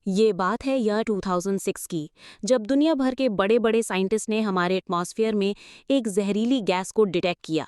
ये बात है ईयर 2006 की, जब दुनिया भर के बड़े बड़े साइंटिस्ट ने हमारे एटमॉस्फेयर में एक जहरीली गैस को डिटेक्ट किया,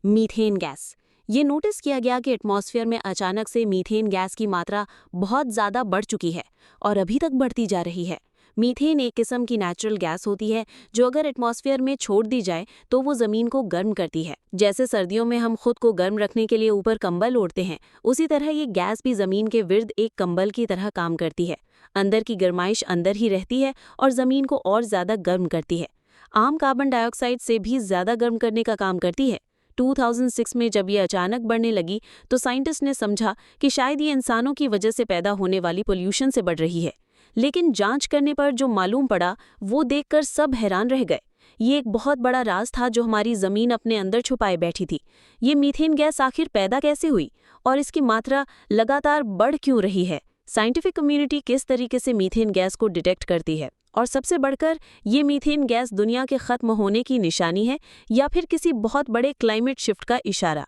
मीथेन गैस। ये नोटिस किया गया कि एटमॉस्फेयर में अचानक से मीथेन गैस की मात्रा बहुत ज़्यादा बढ़ चुकी है और अभी तक बढ़ती जा रही है। मीथेन एक किस्म की नेचुरल गैस होती है जो अगर एटमॉस्फेयर में छोड़ दी जाए तो वो ज़मीन को गर्म करती है। जैसे सर्दियों में हम खुद को गर्म रखने के लिए ऊपर कंबल ओढ़ते हैं, उसी तरह ये गैस भी ज़मीन के विर्द एक कंबल की तरह काम करती है। अंदर की गर्माइश अंदर ही रहती है और ज़मीन को और ज़्यादा गर्म करती है। आम कार्बन डाइऑक्साइड से भी ज़्यादा गर्म करने का काम करती है। 2006 में जब ये अचानक बढ़ने लगी तो साइंटिस्ट ने समझा कि शायद ये इंसानों की वजह से पैदा होने वाली पोल्यूशन से बढ़ रही है। लेकिन जांच करने पर जो मालूम पड़ा वो देखकर सब हैरान रह गए। ये एक बहुत बड़ा राज था जो हमारी ज़मीन अपने अंदर छुपाए बैठी थी। ये मीथेन गैस आखिर पैदा कैसे हुई और इसकी मात्रा लगातार बढ़ क्यों रही है? साइंटिफिक कम्युनिटी किस तरीके से मीथेन गैस को डिटेक्ट करती है, और सबसे बढ़कर ये मीथेन गैस दुनिया के खत्म होने की निशानी है या फिर किसी बहुत बड़े क्लाइमेट शिफ्ट का इशारा?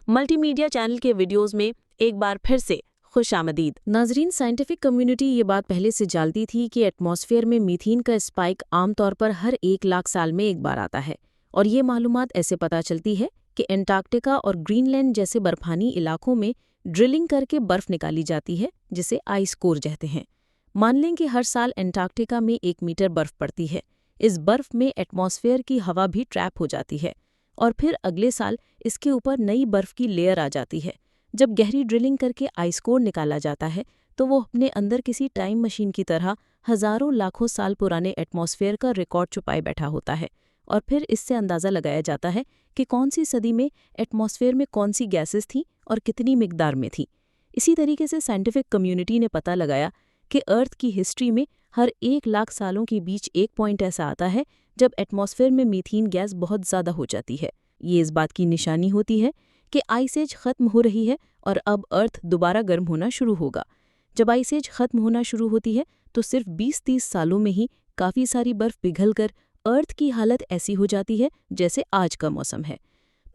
मल्टीमीडिया चैनल के वीडियोस में एक बार फिर से खुशामदीद। नाजरीन, साइंटिफिक कम्युनिटी ये बात पहले से जानती थी कि एटमॉस्फेयर में मीथेन का स्पाइक आमतौर पर हर 1 लाख साल में एक बार आता है। और ये मालूमात ऐसे पता चलती है कि एंटार्क्टिका और ग्रीनलैंड जैसे बर्फानी इलाकों में ड्रिलिंग करके बर्फ निकाली जाती है, जिसे आइस कोर कहते हैं। मान लें कि हर साल एंटार्क्टिका में 1 मीटर बर्फ पड़ती है। इस बर्फ में एटमॉस्फेयर की हवा भी ट्रैप हो जाती है और फिर अगले साल इसके ऊपर नई बर्फ की लेयर आ जाती है। जब गहरी ड्रिलिंग करके आइस कोर निकाला जाता है तो वो अपने अंदर किसी टाइम मशीन की तरह हजारों लाखों साल पुराने एटमॉस्फेयर का रिकॉर्ड छुपाए बैठा होता है। और फिर इससे अंदाज़ा लगाया जाता है कि कौन सी सदी में एटमॉस्फेयर में कौन सी गैसेस थी और कितनी मिकदार में थी। इसी तरीके से साइंटिफिक कम्युनिटी ने पता लगाया कि अर्थ की हिस्ट्री में हर 1 लाख सालों के बीच एक पॉइंट ऐसा आता है जब एटमॉस्फेयर में मीथेन गैस बहुत ज़्यादा हो जाती है। ये इस बात की निशानी होती है कि आइस एज खत्म हो रही है और अब अर्थ दोबारा गर्म होना शुरू होगा। जब आइस एज खत्म होना शुरू होती है तो सिर्फ 20-30 सालों में ही काफ़ी सारी बर्फ पिघलकर अर्थ की हालत ऐसी हो जाती है जैसे आज का मौसम है।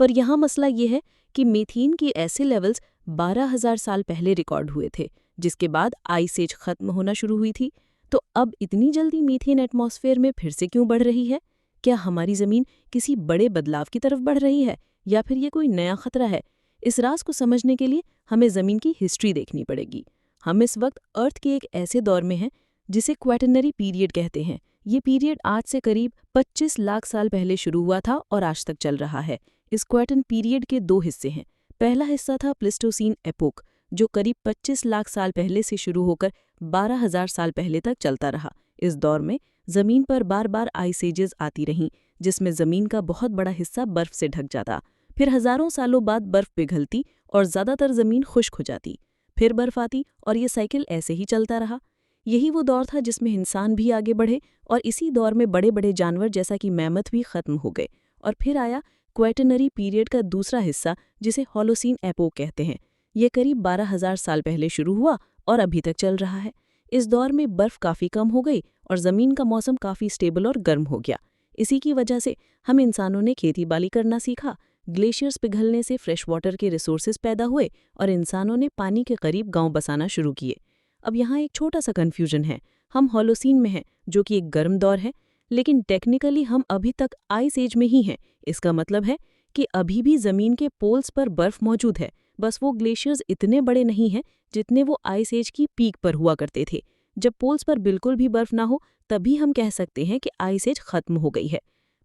पर यहाँ मसला ये है कि मीथेन के ऐसे लेवल्स 12,000 साल पहले रिकॉर्ड हुए थे, जिसके बाद आइस एज खत्म होना शुरू हुई थी। तो अब इतनी जल्दी मीथेन एटमॉस्फेयर में फिर से क्यों बढ़ रही है? क्या हमारी ज़मीन किसी बड़े बदलाव की तरफ बढ़ रही है या फिर ये कोई नया खतरा है? इस राज को समझने के लिए हमें ज़मीन की हिस्ट्री देखनी पड़ेगी। हम इस वक्त अर्थ के एक ऐसे दौर में हैं जिसे क्वैटरनरी पीरियड कहते हैं। ये पीरियड आज से करीब 25 लाख साल पहले शुरू हुआ था और आज तक चल रहा है। इस क्वैटर्न पीरियड के 2 हिस्से हैं। पहला हिस्सा था प्लेस्टोसीन एपोक, जो करीब 25 लाख साल पहले से शुरू होकर 12,000 साल पहले तक चलता रहा। इस दौर में ज़मीन पर बार बार आइस एजेस आती रहीं, जिसमें ज़मीन का बहुत बड़ा हिस्सा बर्फ से ढक जाता। फिर हज़ारों सालों बाद बर्फ पिघलती और ज़्यादातर ज़मीन खुश्क हो जाती। फिर बर्फ आती और ये साइकिल ऐसे ही चलता रहा। यही वो दौर था जिसमें इंसान भी आगे बढ़े और इसी दौर में बड़े बड़े जानवर जैसा कि मैमथ भी खत्म हो गए। और फिर आया क्वैटरनरी पीरियड का दूसरा हिस्सा, जिसे होलोसीन एपोक कहते हैं। ये करीब 12,000 साल पहले शुरू हुआ और अभी तक चल रहा है। इस दौर में बर्फ काफ़ी कम हो गई और ज़मीन का मौसम काफ़ी स्टेबल और गर्म हो गया। इसी की वजह से हम इंसानों ने खेती बाड़ी करना सीखा। ग्लेशियर्स पिघलने से फ्रेश वाटर के रिसोर्सेज पैदा हुए और इंसानों ने पानी के करीब गांव बसाना शुरू किए। अब यहाँ एक छोटा सा कन्फ्यूजन है। हम होलोसीन में हैं, जो कि एक गर्म दौर है, लेकिन टेक्निकली हम अभी तक आइस एज में ही हैं। इसका मतलब है कि अभी भी ज़मीन के पोल्स पर बर्फ मौजूद है, बस वो ग्लेशियर्स इतने बड़े नहीं हैं जितने वो आइस एज की पीक पर हुआ करते थे। जब पोल्स पर बिल्कुल भी बर्फ ना हो तभी हम कह सकते हैं कि आइस एज खत्म हो गई है।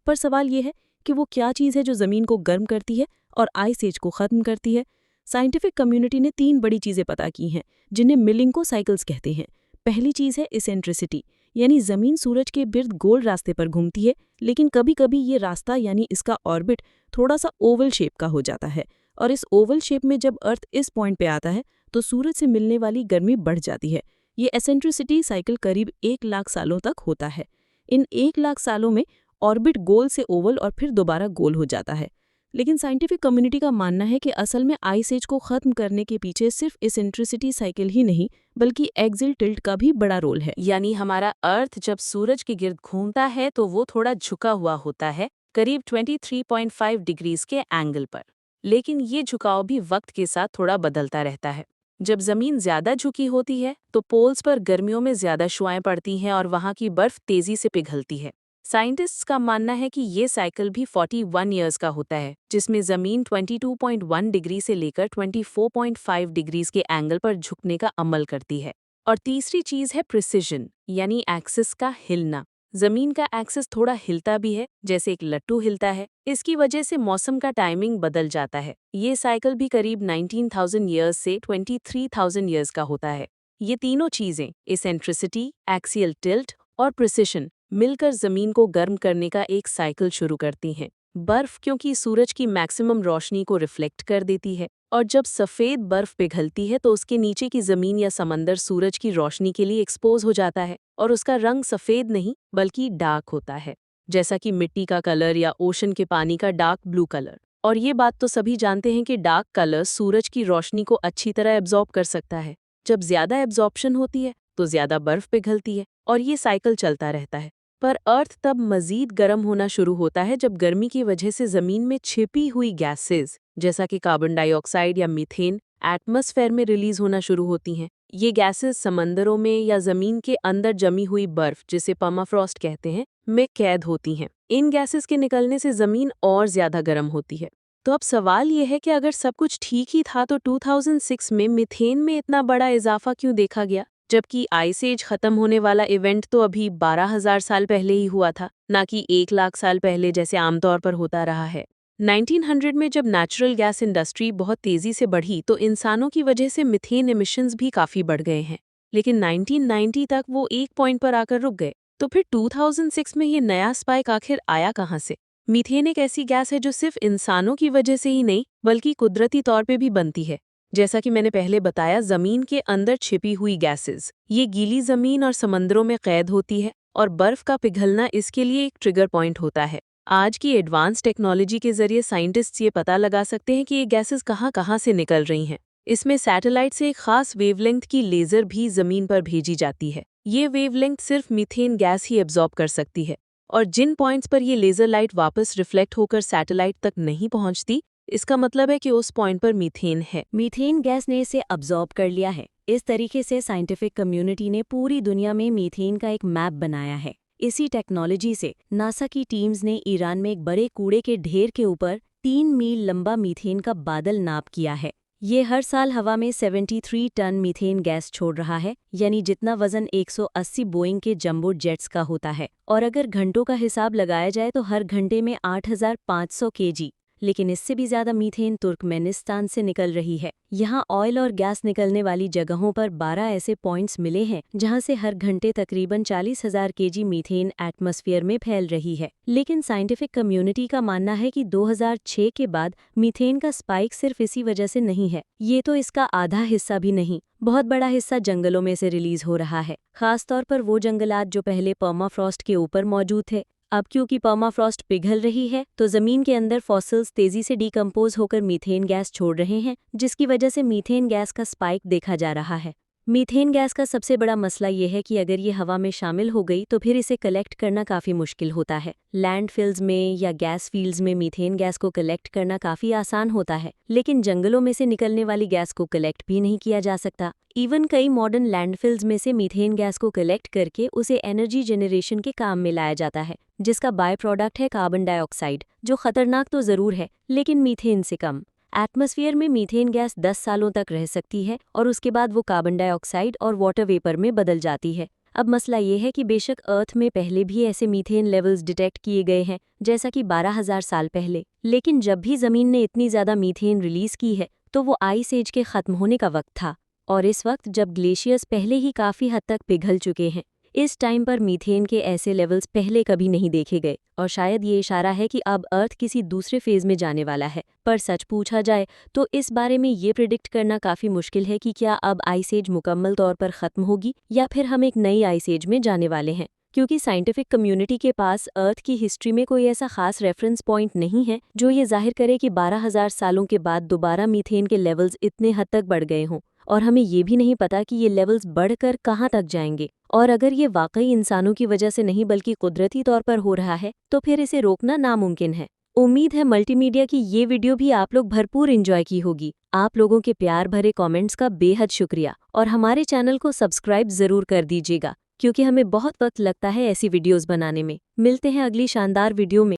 पर सवाल ये है कि वो क्या चीज़ है जो ज़मीन को गर्म करती है और आइस एज को ख़त्म करती है? साइंटिफिक कम्युनिटी ने 3 बड़ी चीज़ें पता की हैं, जिन्हें मिलिंको साइकिल्स कहते हैं। पहली चीज़ है इसेंट्रिसिटी, यानी ज़मीन सूरज के बिर्द गोल रास्ते पर घूमती है, लेकिन कभी कभी ये रास्ता यानी इसका ऑर्बिट थोड़ा सा ओवल शेप का हो जाता है। और इस ओवल शेप में जब अर्थ इस पॉइंट पे आता है तो सूरज से मिलने वाली गर्मी बढ़ जाती है। ये एसेंट्रिसिटी साइकिल करीब 1 लाख सालों तक होता है। इन 1 लाख सालों में ऑर्बिट गोल से ओवल और फिर दोबारा गोल हो जाता है। लेकिन साइंटिफिक कम्युनिटी का मानना है कि असल में आइस एज को ख़त्म करने के पीछे सिर्फ इसेंट्रिसिटी साइकिल ही नहीं, बल्कि एक्सियल टिल्ट का भी बड़ा रोल है। यानी हमारा अर्थ जब सूरज के गिर्द घूमता है तो वो थोड़ा झुका हुआ होता है, करीब 23.5 डिग्रीज के एंगल पर। लेकिन ये झुकाव भी वक्त के साथ थोड़ा बदलता रहता है। जब जमीन ज्यादा झुकी होती है तो पोल्स पर गर्मियों में ज्यादा शुआएं पड़ती हैं और वहां की बर्फ तेजी से पिघलती है। साइंटिस्ट्स का मानना है कि ये साइकिल भी 41 ईयर्स का होता है, जिसमें जमीन 22.1 डिग्री से लेकर 24.5 डिग्रीज के एंगल पर झुकने का अमल करती है। और तीसरी चीज है प्रिसिजन, यानी एक्सिस का हिलना। जमीन का एक्सिस थोड़ा हिलता भी है, जैसे एक लट्टू हिलता है। इसकी वजह से मौसम का टाइमिंग बदल जाता है। ये साइकिल भी करीब 19,000 ईयर्स से 23,000 ईयर्स का होता है। ये तीनों चीजें, इसेंट्रिसिटी, एक्सियल टिल्ट और प्रिसिशन, मिलकर जमीन को गर्म करने का एक साइकिल शुरू करती हैं। बर्फ क्योंकि सूरज की मैक्सिमम रोशनी को रिफ्लेक्ट कर देती है, और जब सफ़ेद बर्फ पिघलती है तो उसके नीचे की ज़मीन या समंदर सूरज की रोशनी के लिए एक्सपोज हो जाता है, और उसका रंग सफ़ेद नहीं बल्कि डार्क होता है, जैसा कि मिट्टी का कलर या ओशन के पानी का डार्क ब्लू कलर। और ये बात तो सभी जानते हैं कि डार्क कलर सूरज की रोशनी को अच्छी तरह एब्जॉर्ब कर सकता है। जब ज़्यादा एब्जॉर्प्शन होती है तो ज़्यादा बर्फ पिघलती है, और ये साइकिल चलता रहता है। पर अर्थ तब मज़ीद गर्म होना शुरू होता है जब गर्मी की वजह से ज़मीन में छिपी हुई गैसेस, जैसा कि कार्बन डाइऑक्साइड या मीथेन, एटमॉस्फेयर में रिलीज होना शुरू होती हैं। ये गैसेस समंदरों में या ज़मीन के अंदर जमी हुई बर्फ, जिसे पर्माफ्रॉस्ट कहते हैं, में कैद होती हैं। इन गैसेस के निकलने से ज़मीन और ज़्यादा गर्म होती है। तो अब सवाल ये है कि अगर सब कुछ ठीक ही था तो 2006 में मीथेन में इतना बड़ा इजाफा क्यों देखा गया, जबकि आइस एज खत्म होने वाला इवेंट तो अभी 12,000 साल पहले ही हुआ था, ना कि 1 लाख साल पहले जैसे आमतौर पर होता रहा है। 1900 में जब नेचुरल गैस इंडस्ट्री बहुत तेजी से बढ़ी तो इंसानों की वजह से मिथेन एमिशंस भी काफी बढ़ गए हैं, लेकिन 1990 तक वो एक पॉइंट पर आकर रुक गए। तो फिर 2006 में ये नया स्पाइक आखिर आया कहाँ से? मीथेन एक ऐसी गैस है जो सिर्फ इंसानों की वजह से ही नहीं बल्कि कुदरती तौर पे भी बनती है। जैसा कि मैंने पहले बताया, जमीन के अंदर छिपी हुई गैसेस ये गीली जमीन और समंदरों में कैद होती है, और बर्फ का पिघलना इसके लिए एक ट्रिगर पॉइंट होता है। आज की एडवांस टेक्नोलॉजी के जरिए साइंटिस्ट्स ये पता लगा सकते हैं कि ये गैसेस कहाँ से निकल रही हैं। इसमें सैटेलाइट से एक खास वेवलेंथ की लेजर भी जमीन पर भेजी जाती है। ये वेवलेंथ सिर्फ मीथेन गैस ही एब्जॉर्ब कर सकती है, और जिन पॉइंट्स पर ये लेजर लाइट वापस रिफ्लेक्ट होकर सैटेलाइट तक नहीं पहुंचती, इसका मतलब है कि उस पॉइंट पर मीथेन है। मीथेन गैस ने इसे अब्जॉर्ब कर लिया है। इस तरीके से साइंटिफिक कम्युनिटी ने पूरी दुनिया में मीथेन का एक मैप बनाया है। इसी टेक्नोलॉजी से नासा की टीम्स ने ईरान में एक बड़े कूड़े के ढेर के ऊपर 3 मील लंबा मीथेन का बादल नाप किया है। ये हर साल हवा में 73 टन मीथेन गैस छोड़ रहा है, यानी जितना वजन 180 बोइंग के जंबो जेट्स का होता है। और अगर घंटों का हिसाब लगाया जाए तो हर घंटे में 8,500 केजी, लेकिन इससे भी ज्यादा मीथेन तुर्कमेनिस्तान से निकल रही है। यहाँ ऑयल और गैस निकलने वाली जगहों पर 12 ऐसे पॉइंट्स मिले हैं जहाँ से हर घंटे तकरीबन 40,000 केजी मीथेन एटमॉस्फेयर में फैल रही है। लेकिन साइंटिफिक कम्युनिटी का मानना है कि 2006 के बाद मीथेन का स्पाइक सिर्फ इसी वजह से नहीं है। ये तो इसका आधा हिस्सा भी नहीं, बहुत बड़ा हिस्सा जंगलों में से रिलीज हो रहा है, खासतौर पर वो जंगलात जो पहले पर्माफ्रॉस्ट के ऊपर मौजूद थे। अब क्योंकि पर्माफ्रॉस्ट पिघल रही है तो जमीन के अंदर फॉसिल्स तेजी से डीकंपोज होकर मीथेन गैस छोड़ रहे हैं, जिसकी वजह से मीथेन गैस का स्पाइक देखा जा रहा है। मीथेन गैस का सबसे बड़ा मसला ये है कि अगर ये हवा में शामिल हो गई तो फिर इसे कलेक्ट करना काफ़ी मुश्किल होता है। लैंडफिल्स में या गैस फील्ड्स में मीथेन गैस को कलेक्ट करना काफ़ी आसान होता है, लेकिन जंगलों में से निकलने वाली गैस को कलेक्ट भी नहीं किया जा सकता। इवन कई मॉडर्न लैंडफिल्स में से मीथेन गैस को कलेक्ट करके उसे एनर्जी जनरेशन के काम में लाया जाता है, जिसका बाय प्रोडक्ट है कार्बन डाइऑक्साइड, जो खतरनाक तो ज़रूर है लेकिन मीथेन से कम। एटमॉस्फेयर में मीथेन गैस 10 सालों तक रह सकती है और उसके बाद वो कार्बन डाइऑक्साइड और वाटर वेपर में बदल जाती है। अब मसला ये है कि बेशक अर्थ में पहले भी ऐसे मीथेन लेवल्स डिटेक्ट किए गए हैं, जैसा कि 12,000 साल पहले, लेकिन जब भी ज़मीन ने इतनी ज़्यादा मीथेन रिलीज़ की है तो वो आइस एज के ख़त्म होने का वक्त था, और इस वक्त जब ग्लेशियर्स पहले ही काफ़ी हद तक पिघल चुके हैं। इस टाइम पर मीथेन के ऐसे लेवल्स पहले कभी नहीं देखे गए, और शायद ये इशारा है कि अब अर्थ किसी दूसरे फेज में जाने वाला है। पर सच पूछा जाए तो इस बारे में ये प्रिडिक्ट करना काफ़ी मुश्किल है कि क्या अब आइस एज मुकम्मल तौर पर ख़त्म होगी या फिर हम एक नई आइस एज में जाने वाले हैं, क्योंकि साइंटिफिक कम्युनिटी के पास अर्थ की हिस्ट्री में कोई ऐसा खास रेफरेंस पॉइंट नहीं है जो ये जाहिर करे कि 12,000 सालों के बाद दोबारा मीथेन के लेवल्स इतने हद तक बढ़ गए हों। और हमें ये भी नहीं पता कि ये लेवल्स बढ़कर कहाँ तक जाएंगे, और अगर ये वाकई इंसानों की वजह से नहीं बल्कि कुदरती तौर पर हो रहा है तो फिर इसे रोकना नामुमकिन है। उम्मीद है मल्टीमीडिया की ये वीडियो भी आप लोग भरपूर एंजॉय की होगी। आप लोगों के प्यार भरे कमेंट्स का बेहद शुक्रिया और हमारे चैनल को सब्सक्राइब जरूर कर दीजिएगा, क्योंकि हमें बहुत वक्त लगता है ऐसी वीडियोस बनाने में। मिलते हैं अगली शानदार वीडियो में।